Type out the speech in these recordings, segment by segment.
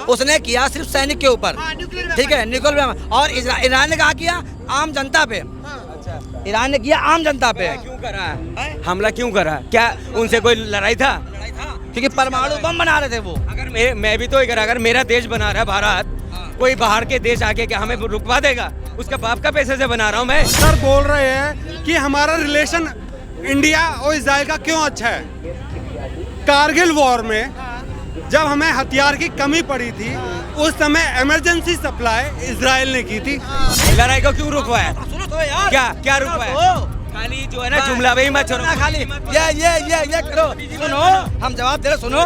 उसने किया सिर्फ सैनिक के ऊपर, ठीक है, न्यूक्लियर। और ईरान ने कहा किया आम जनता पे। ईरान ने किया आम जनता पे। क्यों करा है हमला, क्यों करा? क्या उनसे कोई लड़ाई था? क्योंकि परमाणु बम बना रहे थे वो। अगर मैं भी तो एक, अगर मेरा देश बना रहा है भारत, कोई बाहर के देश आके क्या हमें रुकवा देगा? उसका बाप का पैसे से बना रहा हूँ मैं। सर बोल रहे हैं कि हमारा रिलेशन इंडिया और इजराइल का क्यों अच्छा है। कारगिल वॉर में जब हमें हथियार की कमी पड़ी थी, उस समय इमरजेंसी सप्लाई इजराइल ने की थी। लड़ाई को क्यों रुकवाया? क्या रुकवाया? खाली जो है ना जुमला वही मत छोड़ो, खाली ये करो। सुनो, हम जवाब दे रहे, सुनो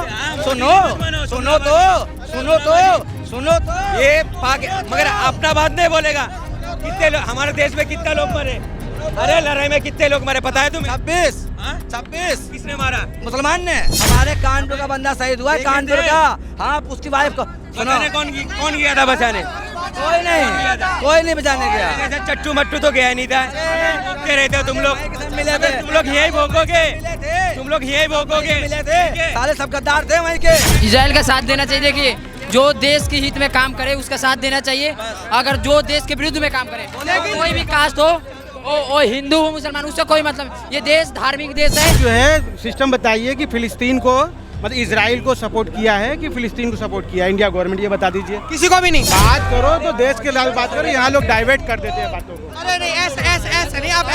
तो ये मगर अपना बात नहीं बोलेगा। कितने हमारे देश में कितने लोग मरे? अरे लड़ाई में कितने लोग मरे पता है तुम्हें? 26। किसने मारा? मुसलमान ने। हमारे कानपुर का बंदा शहीद हुआ है, कानपुर का। हाँ, उसकी वाइफ को सुनो। कौन गया था बचाने? कोई नहीं बचाने गया। चट्टू मट्टू तो गया नहीं था। रहते हो तुम लोग, मिले थे, तुम लोग यही भोगोगे, तुम लोग यही भोगोगे। मिले थे, सारे सब गद्दार थे वहीं के। इजराइल का साथ देना चाहिए। देखिए, जो देश के हित में काम करे उसका साथ देना चाहिए। अगर जो देश के विरुद्ध में काम करे, कोई भी कास्ट हो, ओ हिंदू हो मुसलमान, उससे कोई मतलब। ये देश धार्मिक देश है। जो है सिस्टम बताइए कि फिलिस्तीन को मतलब इजराइल को सपोर्ट किया है कि फिलिस्तीन को सपोर्ट किया है इंडिया गवर्नमेंट, ये बता दीजिए। किसी को भी नहीं। बात करो तो देश के लाल बात करो, यहाँ लोग डाइवर्ट कर देते हैं बातों को। अरे नहीं, ऐसे नहीं, आप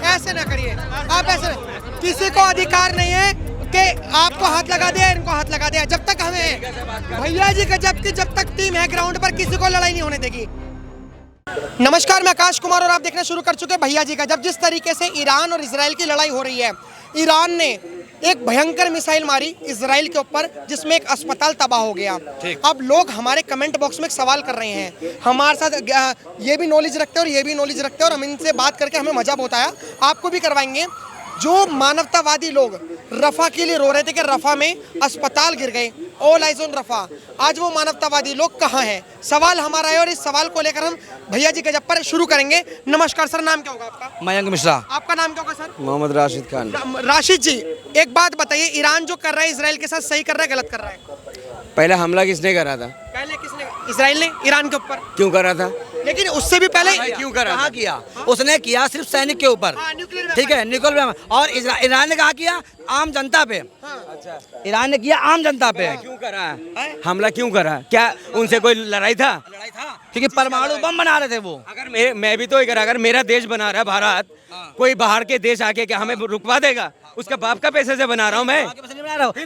ऐसे ना करिए। आप ऐसे, किसी को अधिकार नहीं है कि आपको हाथ लगा दिया, इनको हाथ लगा दिया। जब तक हमें भैया जी का जब तक टीम है ग्राउंड पर, किसी को लड़ाई नहीं होने देगी। नमस्कार, मैं आकाश कुमार और आप देखना शुरू कर चुके हैं भैया जी का जब। जिस तरीके से ईरान और इजराइल की लड़ाई हो रही है, ईरान ने एक भयंकर मिसाइल मारी इजराइल के ऊपर, जिसमें एक अस्पताल तबाह हो गया। अब लोग हमारे कमेंट बॉक्स में एक सवाल कर रहे हैं, हमारे साथ ये भी नॉलेज रखते हैं और ये भी नॉलेज रखते हैं, और हम इनसे बात करके हमें मजा बहुत आया। आपको भी करवाएंगे। जो मानवतावादी लोग रफा के लिए रो रहे थे कि रफा में अस्पताल गिर गए, ऑल आइज ऑन रफा, आज वो मानवतावादी लोग कहाँ हैं? सवाल हमारा है और इस सवाल को लेकर हम भैया जी के जब पर शुरू करेंगे। नमस्कार सर, नाम क्या होगा आपका? मयंक मिश्रा। आपका नाम क्या होगा सर? मोहम्मद राशिद खान। राशिद जी, एक बात बताइए, ईरान जो कर रहा है इजराइल के साथ, सही कर रहा है गलत कर रहा है? पहले हमला किसने करा था? पहले किसने? इजराइल ने ईरान के ऊपर। क्यों करा था? लेकिन उससे भी पहले क्यों करा? कहाँ किया? उसने किया सिर्फ सैनिक के ऊपर, ठीक है, न्यूक्लियर। और ईरान ने कहा किया आम जनता पे। ईरान ने किया आम जनता पे। क्यों करा है हमला, क्यों करा? क्या उनसे कोई लड़ाई था? क्योंकि परमाणु बम बना रहे थे वो। अगर मैं भी तो एक, अगर मेरा देश बना रहा है भारत, कोई बाहर के देश आके क्या हमें रुकवा देगा? उसका बाप का पैसे से बना रहा हूँ मैं।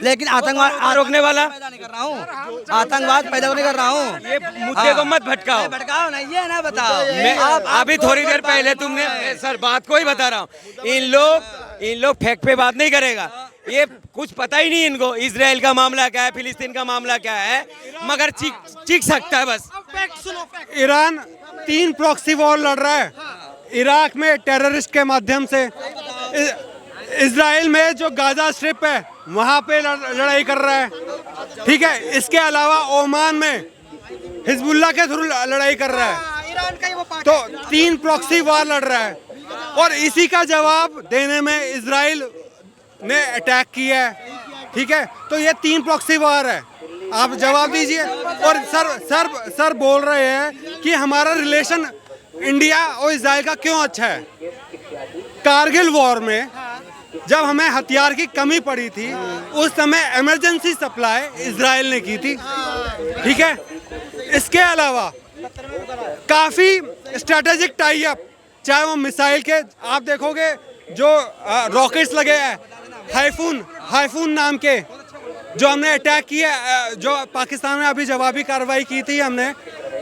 लेकिन आतंकवाद रोकने वाला नहीं कर रहा हूँ, आतंकवाद पैदा नहीं कर रहा हूँ। ये मुद्दे को मत भटकाओ। भटकाओ नहीं, ये ना बताओ। मैं अभी थोड़ी देर पहले तुमने सर बात को ही बता रहा हूँ। इन लोग फैक्ट पे बात नहीं करेगा। ये कुछ पता ही नहीं इनको, इजराइल का मामला क्या है, फिलिस्तीन का मामला क्या है, मगर चीख सकता है बस। ईरान 3 प्रॉक्सी वॉर लड़ रहा है। इराक में टेररिस्ट के माध्यम से, इजराइल में जो गाजा स्ट्रिप है वहाँ पे लड़ाई कर रहा है, ठीक है। इसके अलावा ओमान में हिजबुल्लाह के थ्रू लड़ाई कर रहा है। ईरान का ही वो पार्ट तो 3 प्रॉक्सी वॉर लड़ रहा है, और इसी का जवाब देने में इजराइल ने अटैक किया है, ठीक है। तो ये 3 प्रॉक्सी वॉर है, आप जवाब दीजिए। और सर बोल रहे हैं कि हमारा रिलेशन इंडिया और इजराइल का क्यों अच्छा है। कारगिल वॉर में जब हमें हथियार की कमी पड़ी थी, उस समय इमरजेंसी सप्लाई इजराइल ने की थी, ठीक है। इसके अलावा काफ़ी स्ट्रेटेजिक टाई अप, चाहे वो मिसाइल के, आप देखोगे जो रॉकेट्स लगे हैं, हाइफून नाम के, जो हमने अटैक किया, जो पाकिस्तान में अभी जवाबी कार्रवाई की थी हमने,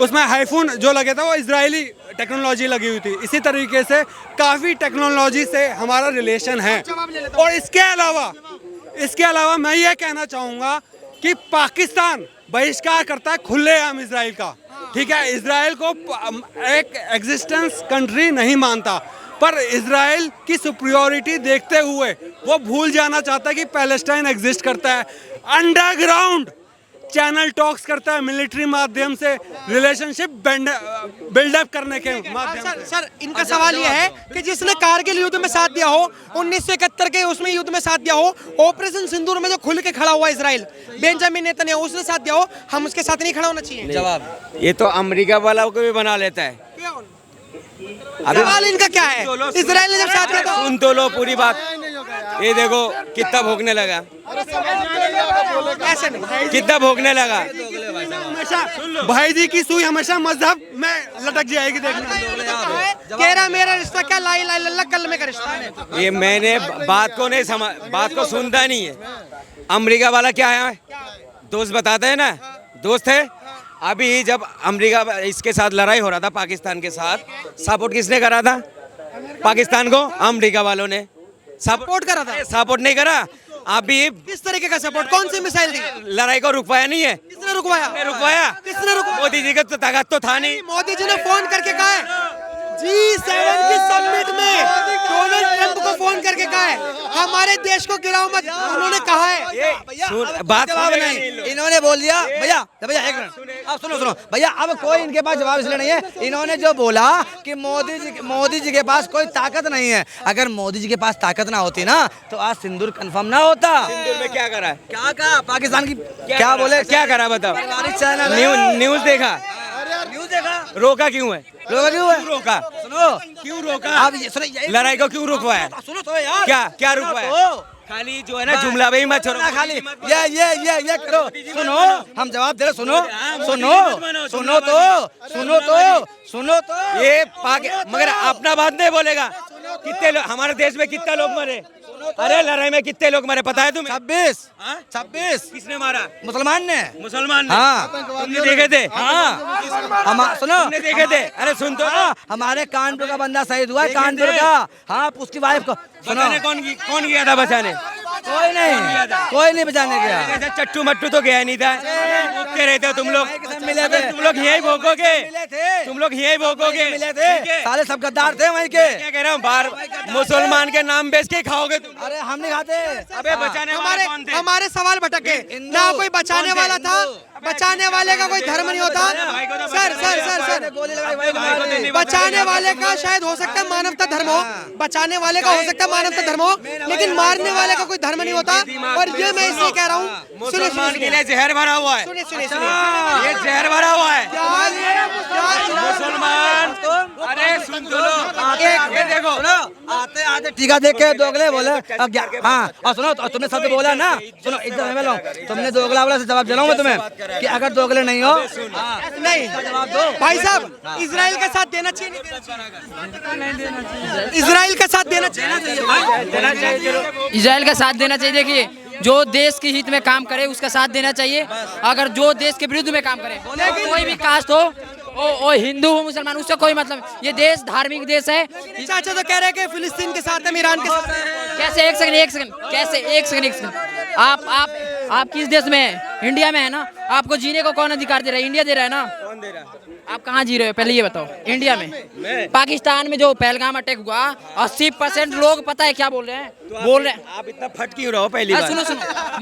उसमें हाइफून जो लगे था वो इजरायली टेक्नोलॉजी लगी हुई थी। इसी तरीके से काफ़ी टेक्नोलॉजी से हमारा रिलेशन है। और इसके अलावा मैं ये कहना चाहूँगा कि पाकिस्तान बहिष्कार करता है खुलेआम इजराइल का, ठीक है। इजराइल को एक एग्जिस्टेंस कंट्री नहीं मानता, पर इजराइल की सुपीरियरिटी देखते हुए वो भूल जाना चाहता है कि पैलेस्टाइन एग्जिस्ट करता है। अंडरग्राउंड चैनल टॉक्स करता है मिलिट्री माध्यम से रिलेशनशिप बिल्डअप करने के माध्यम सर से। सर इनका सवाल यह है कि जिसने कारगिल युद्ध में साथ दिया हो 1971 के उसमें युद्ध में साथ दिया हो, ऑपरेशन सिंदूर में जो खुल के खड़ा हुआ इसराइल बेंजामिन नेतन्याहू उसने साथ दिया हो, हम उसके साथ नहीं खड़ा होना चाहिए? जवाब ये तो अमेरिका वालों को भी बना लेता है। सवाल इनका क्या है? इसराइल ने जब साथ दिया तो सुन तो लो पूरी बात। ये देखो कितना भोगने लगा, ऐसे नहीं। कितना भोगने लगा। हमेशा भाई जी की सुई हमेशा मजहब में लटक जाएगी, देखना। कह रहा मेरा रिश्ता क्या ला इलाहा इल्लल्लाह कलमे का रिश्ता है। ये मैंने बात को नहीं समझ, बात को सुनता नहीं है। अमेरिका वाला क्या है, दोस्त बताते हैं ना, दोस्त है। अभी जब अमेरिका इसके साथ लड़ाई हो रहा था पाकिस्तान के साथ, सपोर्ट किसने करा था? पाकिस्तान को अमेरिका वालों ने सपोर्ट करा था। सपोर्ट नहीं करा। अभी किस तरीके का सपोर्ट? कौन सी मिसाइल दी? लड़ाई को रुकवाया नहीं है। किसने रुकवाया? रुकवाया किसने रुकवाया? मोदी जी का तो ताकत तो था नहीं। मोदी जी ने फोन करके कहा है G7 की समिट में डोनाल्ड ट्रंप को फोन करके कहा है हमारे देश को गिराओ मत, उन्होंने कहा है। बात जवाब नहीं, इन्होंने बोल दिया भैया भैया एक मिनट अब सुनो भैया, अब कोई इनके पास जवाब इसलिए नहीं है। इन्होंने जो बोला कि मोदी जी के पास कोई ताकत नहीं है, अगर मोदी जी के पास ताकत ना होती ना तो आज सिंदूर कंफर्म ना होता। सिंदूर में क्या करा है? क्या कहा पाकिस्तान की, क्या बोले, क्या करा बताओ? चैनल न्यूज देखा, न्यूज देखा, रोका क्यों है? रोका सुनो क्यों रोका? अब ये सुनो, लड़ाई को क्यों रुकवाया? सुनो तो यार, क्या रुकवाया? खाली जो है ना जुमला भाई मत छोड़ो, खाली ये करो। सुनो हम जवाब दे रहे, सुनो तो ये मगर अपना बात नहीं बोलेगा। कितने हमारे देश में कितने लोग मरे? अरे लड़ाई में कितने लोग मरे पता है तुम्हें? 26 किसने मारा? मुसलमान ने। मुसलमान ने। हाँ तुमने देखे थे? हाँ सुनो तुमने देखे थे? अरे सुन तो, हमारे कानपुर का बंदा शहीद हुआ है, कानपुर का। हाँ उसकी वाइफ को सुनो, बचाने कौन गया था बचाने? कोई नहीं बचाने गया। ऐसा चट्टू मट्टू तो गया नहीं था। भोगते रहते हो तुम लोग, मिले थे, तुम लोग यही भोगोगे, तुम लोग यही भोगोगे। मिले थे, साले सब गद्दार थे वहीं के। क्या कह रहा हूँ, बाहर मुसलमान के नाम बेच के खाओगे तुम। अरे हम नहीं खाते। अबे बचाने वाले कौन थे? हमारे सवाल भटके ना, कोई बचाने वाला था। बचाने वाले का कोई धर्म नहीं होता। सर बचाने वाले का शायद हो सकता है मानवता धर्म हो, बचाने वाले का हो सकता है मानवता धर्म हो, लेकिन मारने वाले का कोई धर्म नहीं होता। और ये मैं इसलिए कह रहा हूँ, मुसलमान के लिए जहर भरा हुआ है। सुनिए ये जहर भरा हुआ है मुसलमान। अरे सुन तो लो, ये देखो आते आते टीका देख के दोगले बोले। हाँ और सुनो, तुमने शब्द बोला ना, सुनो इधर में लो, तुमने दोगला वाला से जवाब दे रहा हूँ मैं तुम्हें कि अगर दोगले नहीं हो नहीं जवाब दो भाई साहब। इसराइल का साथ देना चाहिए, इसराइल का साथ देना चाहिए। इजराइल का साथ देना चाहिए। देखिए जो देश के हित में काम करे उसका साथ देना चाहिए। अगर जो देश के विरुद्ध में काम करे, कोई भी कास्ट हो, ओ हिंदू हो मुसलमान, उससे कोई मतलब, ये देश धार्मिक देश है। चाचा तो कह रहे हैं कि फिलिस्तीन के साथ है, ईरान के साथ है। कैसे? एक सेकंड कैसे? एक सेकंड आप किस देश में है? इंडिया में है ना। आपको जीने को कौन अधिकार दे रहा है? इंडिया दे रहा है ना। कौन दे रहा? आप कहाँ जी रहे हो पहले ये बताओ। इंडिया में। पाकिस्तान में जो पहलगाम अटैक हुआ, 80% लोग पता है क्या बोल रहे हैं? बोल रहे हैं आप इतना फट क्यों रहो पहली बार? सुनो,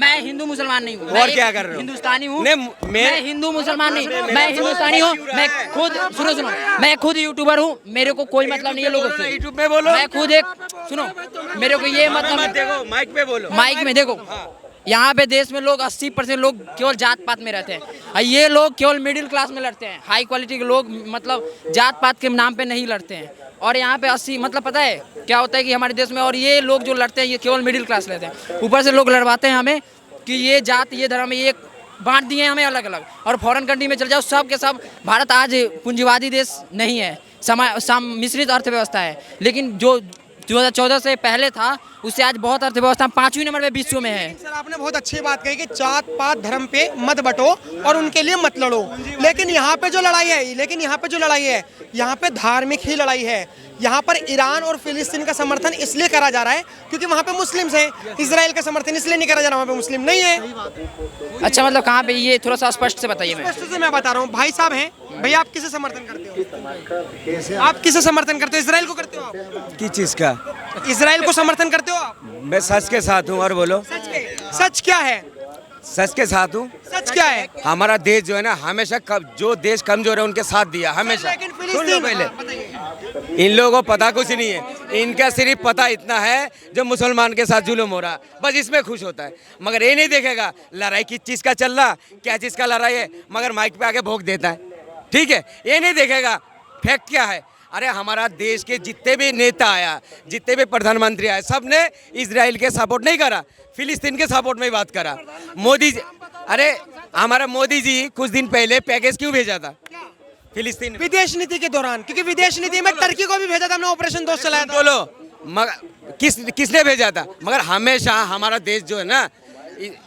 मैं हिंदू मुसलमान नहीं हूँ। और क्या कर रहे हो? हिंदुस्तानी हूँ। मैं हिंदू मुसलमान नहीं, मैं हिंदुस्तानी हूँ। मैं खुद सुनो, मैं खुद यूट्यूबर हूँ। मेरे को कोई मतलब नहीं है लोगों से। यूट्यूब में बोलो। मैं खुद एक सुनो, मेरे को ये मतलब देखो माइक पे बोलो। माइक में देखो, यहाँ पे देश में लोग 80% लोग केवल जात पात में रहते हैं, और ये लोग केवल मिडिल क्लास में लड़ते हैं। हाई क्वालिटी के लोग मतलब जात पात के नाम पे नहीं लड़ते हैं। और यहाँ पे 80 मतलब पता है क्या होता है कि हमारे देश में, और ये लोग जो लड़ते हैं ये केवल मिडिल क्लास रहते हैं। ऊपर से लोग लड़वाते हैं हमें कि ये जात ये धर्म ये बांट दिए हैं हमें अलग अलग। और फॉरेन कंट्री में चल जाओ, सब के सब, भारत आज पूंजीवादी देश नहीं है, मिश्रित अर्थव्यवस्था है। लेकिन जो 2014 से पहले था उससे आज बहुत अर्थव्यवस्था 5वीं नंबर पे विश्व में है। सर आपने बहुत अच्छी बात कही कि जात पात धर्म पे मत बटो और उनके लिए मत लड़ो। लेकिन यहाँ पे जो लड़ाई है यहाँ पे धार्मिक ही लड़ाई है। यहाँ पर ईरान और फिलिस्तीन का समर्थन इसलिए करा जा रहा है क्योंकि वहाँ पे मुस्लिम्स हैं। इसराइल का समर्थन इसलिए नहीं करा जा रहा, वहाँ पे मुस्लिम नहीं है। अच्छा मतलब कहाँ पे, ये थोड़ा सा स्पष्ट से बताइए। स्पष्ट से मैं बता रहा हूँ। भाई साहब हैं, भैया आप किसे समर्थन करते हो? आप किसे समर्थन करते हो? इसराइल को करते हो आप? किस चीज का? इसराइल को समर्थन करते हो आप? मैं सच के साथ हूँ। और बोलो। सच क्या है? सच के साथ हूँ। सच क्या है? हमारा देश जो है ना हमेशा जो देश कमजोर है उनके साथ दिया हमेशा। लेकिन सुन लो फिलिस्तीन पहले, इन लोगों को पता कुछ नहीं है, इनका सिर्फ पता इतना है जो मुसलमान के साथ जुल्म हो रहा, बस इसमें खुश होता है। मगर ये नहीं देखेगा लड़ाई किस चीज़ का चल रहा, क्या चीज़ का लड़ाई है, मगर माइक पे आके भोंक देता है। ठीक है, ये नहीं देखेगा फैक्ट क्या है। अरे हमारा देश के जितने भी नेता आया, जितने भी प्रधानमंत्री आए, सब ने इजराइल के सपोर्ट नहीं करा, फिलिस्तीन के सपोर्ट में ही बात करा। मोदी जी, अरे हमारा मोदी जी कुछ दिन पहले पैकेज क्यों भेजा था फिलिस्तीन? विदेश नीति के दौरान, क्योंकि विदेश नीति में टर्की को भी भेजा था हमने, ऑपरेशन दोस्त चलाया था। बोलो मगर किसने भेजा था? मगर हमेशा हमारा देश जो है ना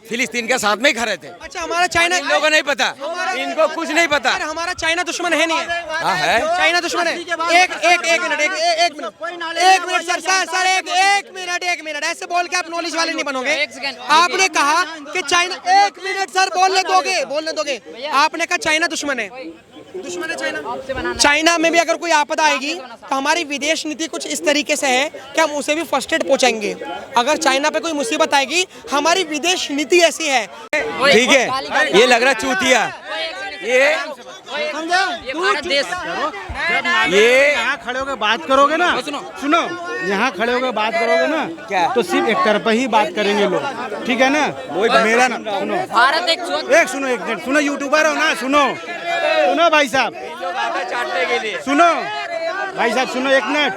फिलिस्तीन के साथ में ही खड़े थे। अच्छा, हमारा चाइना, इन लोगों को नहीं पता, इनको कुछ नहीं पता। सर, हमारा चाइना दुश्मन है नहीं है? हाँ है, चाइना दुश्मन है। एक मिनट सर, एक मिनट ऐसे बोल के आप नॉलेज वाले नहीं बनोगे। आपने कहा कि चाइना, एक मिनट सर, बोलने दोगे। आपने कहा चाइना दुश्मन है चाइना। चाइना में भी अगर कोई आपदा आएगी तो हमारी विदेश नीति कुछ इस तरीके से है कि हम उसे भी फर्स्ट एड पहुंचाएंगे। अगर चाइना पे कोई मुसीबत आएगी, हमारी विदेश नीति ऐसी है। ठीक है, ये लग रहा चूतिया, ये भारत देश, ये यहाँ खड़े होकर बात करोगे ना, सुनो, यहाँ खड़े होकर बात करोगे ना क्या? तो सिर्फ एक तरफा ही बात करेंगे लोग, ठीक है ना? मेरा ना सुनो, भारत एक एक मिनट सुनो, यूट्यूबर हो ना, सुनो भाई साहब, चाटने के लिए सुनो भाई साहब, सुनो एक मिनट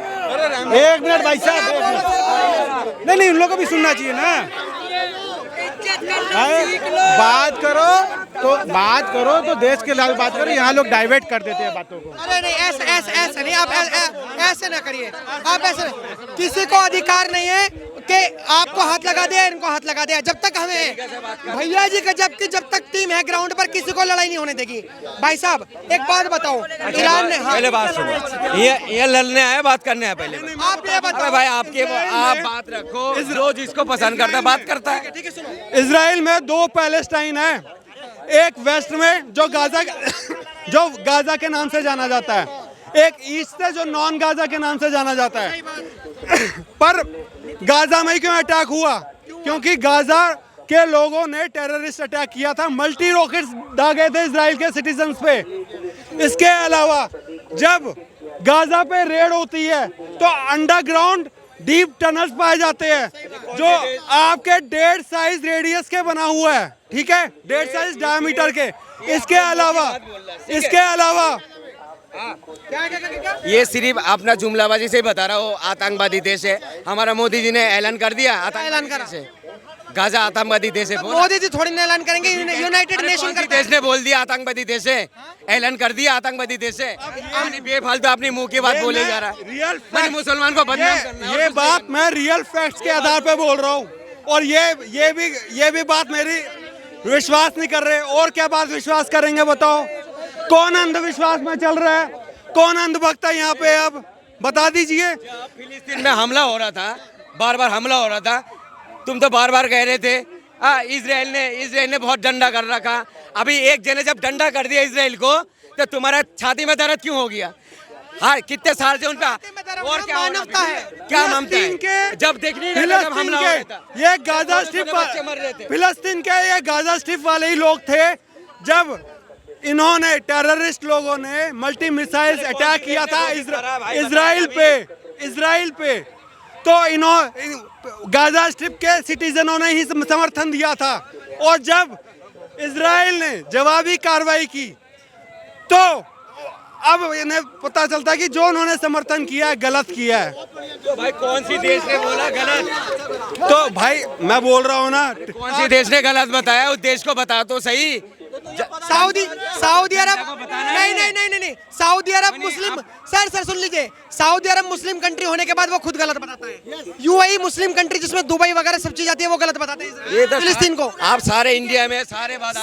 भाई साहब, एक मिनट। नहीं, उन लोगों को भी सुनना चाहिए ना। बात करो तो देश के लाल बात करो, यहाँ लोग डाइवर्ट कर देते हैं बातों को। अरे नहीं, ऐसे नहीं, आप ऐसे ना करिए। आप ऐसे, किसी को अधिकार नहीं है कि आपको हाथ लगा दे, इनको हाथ लगा दे। जब तक हमें भैया जी का, जब तक टीम है ग्राउंड पर, किसी को लड़ाई नहीं होने देगी। भाई साहब एक बात बताओ, ईरान ने, पहले बात सुनो, ये लड़ने आया, बात करने आया पहले। आप ये बताओ भाई आप बात रखो, जो जिसको पसंद करता है बात करता है। ठीक है, सुनो, इजराइल में 2 पैलेस्टाइन है, एक वेस्ट में जो गाजा के नाम से जाना जाता है, एक ईस्ट से जो नॉन गाजा के नाम से जाना जाता है। पर गाजा में क्यों अटैक हुआ? क्योंकि गाजा के लोगों ने टेररिस्ट अटैक किया था, मल्टी रॉकेट्स दागे थे इजराइल के सिटीजन्स पे। इसके अलावा जब गाजा पे रेड होती है तो अंडरग्राउंड डीप टनल्स पाए जाते हैं जो आपके 1.5 साइज रेडियस के बना हुआ है, ठीक है, 1.5 साइज डायमीटर के। इसके अलावा ये सिर्फ अपना जुमलाबाजी से ही बता रहा हूँ, आतंकवादी देश है। हमारा मोदी जी ने ऐलान कर दिया ऐलान करा से गाजा आतंकवादी देश है। मोदी जी थोड़ी ना ऐलान करेंगे, यूनाइटेड नेशन करते हैं। देश ने बोल दिया आतंकवादी देश है, ऐलान कर दिया आतंकवादी देश है। बेफालतू अपनी मुंह की बात बोले जा रहा है, मुसलमान को बदनाम करना है। ये बात मैं रियल फैक्ट्स के आधार पे बोल रहा हूँ, और ये भी बात मेरी विश्वास नहीं कर रहे। और क्या बात विश्वास करेंगे बताओ? कौन अंधविश्वास में चल रहा है, कौन अंधभक्त है यहाँ पे? अब बता दीजिए। फिलिस्तीन में हमला हो रहा था, बार बार हमला हो रहा था, तुम तो बार बार कह रहे थे इजराइल ने बहुत डंडा कर रखा। अभी एक जने जब डंडा कर दिया इजराइल को तो तुम्हारा छाती में दर्द क्यों हो गया? हाँ, कितने साल से उनका और क्या मानवता है, क्या मानते हैं? जब देखने जब हमला हो रहा था, ये गाजा स्ट्रिप फिलिस्तीन के ये गाजा स्ट्रिप वाले ही लोग थे जब इन्होंने टेररिस्ट लोगों ने मल्टी मिसाइल्स अटैक किया था इजराइल पे। तो गाजा स्ट्रिप के सिटीजनों ने ही समर्थन दिया था, और जब इजराइल ने जवाबी कार्रवाई की तो अब इन्हें पता चलता है कि जो उन्होंने समर्थन किया है गलत किया है। तो भाई कौन सी देश ने बोला गलत? तो भाई मैं बोल रहा हूँ ना, कौन सी देश ने गलत बताया? उस देश को बता तो सही। सऊदी अरब, नहीं, सऊदी अरब मुस्लिम, सर सुन लीजिए, सऊदी अरब मुस्लिम कंट्री होने के बाद वो खुद गलत बताता है। यूएई मुस्लिम कंट्री जिसमें दुबई वगैरह सब चीज आती है, वो गलत बताते हैं फिलिस्तीन को। आप सारे इंडिया में सारे बात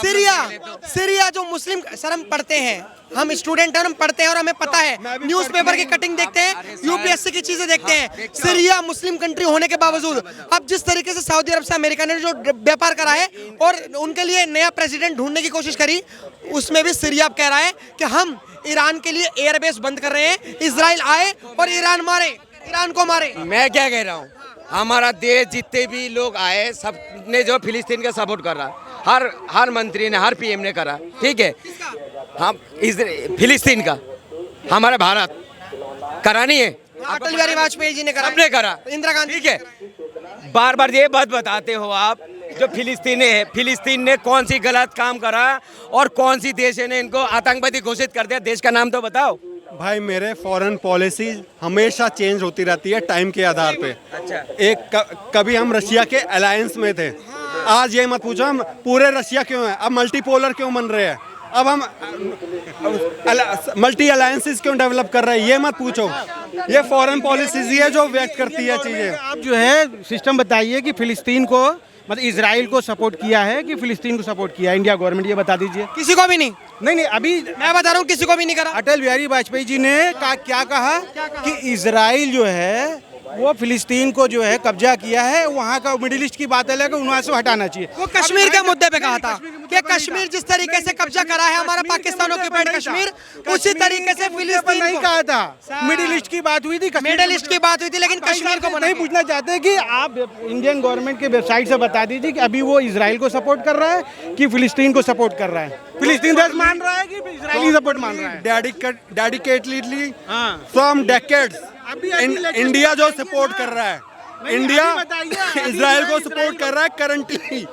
सीरिया जो मुस्लिम, सर हम पढ़ते हैं, हम स्टूडेंट हैं, हम पढ़ते हैं और हमें पता है, न्यूज़पेपर की कटिंग देखते हैं, यूपीएससी की चीजें देखते हैं। सीरिया मुस्लिम कंट्री होने के बावजूद अब जिस तरीके से सऊदी अरब से अमेरिका ने जो व्यापार करा है और उनके लिए नया प्रेसिडेंट ढूंढने की कोशिश करी, उसमें भी सीरिया अब कह रहा है कि हम ईरान के लिए एयरबेस बंद कर रहे हैं, इजराइल आए और ईरान को मारे। मैं क्या कह रहा हूँ, हमारा देश जितने भी लोग आए सब ने जो फिलिस्तीन का सपोर्ट कर रहा, हर मंत्री ने, हर पीएम ने करा, ठीक है। हम फिलिस्तीन का, हमारा भारत करा नहीं है, अटल बिहारी वाजपेयी जी ने करा, सबने करा, इंदिरा गांधी, ठीक है। बार बार ये बात बताते हो आप, जो फिलिस्तीन ने कौन सी गलत काम करा और कौन सी देश ने इनको आतंकवादी घोषित कर दिया, देश का नाम तो बताओ। भाई मेरे फॉरेन पॉलिसी हमेशा चेंज होती रहती है टाइम के आधार पे। अच्छा। कभी हम रशिया के अलायंस में थे, आज ये मत पूछो हम पूरे रशिया क्यों है, अब मल्टीपोलर क्यों बन रहे हैं, अब हम मल्टी अलायंसेस क्यों डेवलप कर रहे हैं, ये मत पूछो। ये फॉरेन पॉलिसीज ही है जो व्यक्त करती है चीजें। आप जो है सिस्टम बताइए कि फिलिस्तीन को मतलब इजराइल को सपोर्ट किया है कि फिलिस्तीन को सपोर्ट किया है इंडिया गवर्नमेंट, ये बता दीजिए। किसी को भी नहीं, नहीं अभी मैं बता रहा हूँ किसी को भी नहीं करा। अटल बिहारी वाजपेयी जी ने क्या कहा कि इजराइल जो है वो फिलिस्तीन को जो है कब्जा किया है, वहाँ का मिडिल ईस्ट की बात अलग है, वहाँ से हटाना चाहिए। वो कश्मीर के मुद्दे पे कहा था कि कश्मीर जिस तरीके से कब्जा करा है हमारा पाकिस्तान ऑक्यूपाइड कश्मीर, उसी तरीके से फिलिस्तीन नहीं कहा था। मिडिल ईस्ट की बात हुई थी, मिडिल ईस्ट की बात हुई थी, लेकिन कश्मीर को नहीं पूछना चाहते कि आप इंडियन गवर्नमेंट के वेबसाइट से बता दीजिए कि अभी वो इजराइल को सपोर्ट कर रहा है कि फिलिस्तीन को सपोर्ट कर रहा है। फिलिस्तीन देश मान रहा है कि इजराइली सपोर्ट मान रहा है? डेडिकेटली फ्रॉम डेकेड्स इंडिया जो सपोर्ट कर रहा है, इंडिया इजराइल को सपोर्ट कर रहा है करंटली।